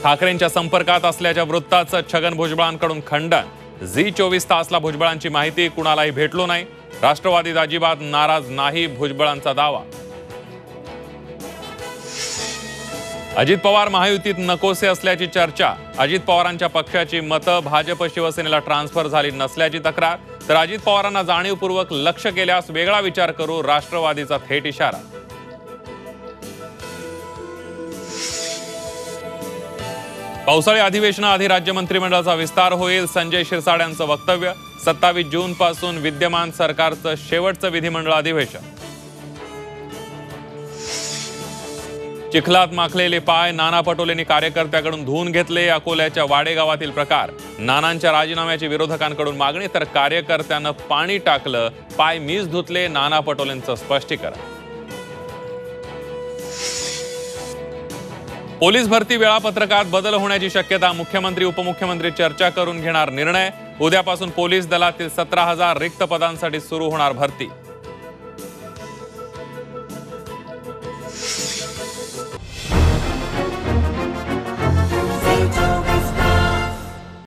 ठाकरेंच्या संपर्कात असल्याच्या वृत्ताचं छगन भुजबळांकडून खंडन। झी 24 तासला भुजबळांची माहिती कुणालाही भेटलो नाही। राष्ट्रवादीत अजिबात नाराज नाही भुजबळांचा दावा। अजित पवार महायुतीत नकोसे असल्याची चर्चा। अजित पवारांच्या पक्षाची मतं भाजप शिवसेनेला ट्रान्सफर झाली नसल्याची तक्रार। तर अजित पवारांना जाणीवपूर्वक लक्ष केल्यास वेगळा विचार करू राष्ट्रवादीचा थेट इशारा। पावसाळी अधिवेशनाआधी राज्य मंत्रिमंडळाचा विस्तार होईल। संजय शिरसाट्यांचं वक्तव्य। 27 जून पासून विद्यमान सरकारचं शेवटचं विधिमंडळ अधिवेशन। चिखलात माखलेले पाय। नाना पटोलेंनी कार्यकर्त्याकडून धुवून घेतले। अकोल्याच्या वाडे गावातील प्रकार। नानांच्या राजीनाम्याची विरोधकांकडून मागणी तर कार्यकर्त्यानं पाणी टाकलं। पाय मीच धुतले। नाना पटोलेंचं स्पष्टीकरण। पोलीस भरती वेळापत्रकात बदल होण्याची शक्यता। मुख्यमंत्री उपमुख्यमंत्री चर्चा करून घेणार निर्णय। उद्यापासून पोलीस दलातील 17,000 रिक्त पदांसाठी सुरू होणार भरती।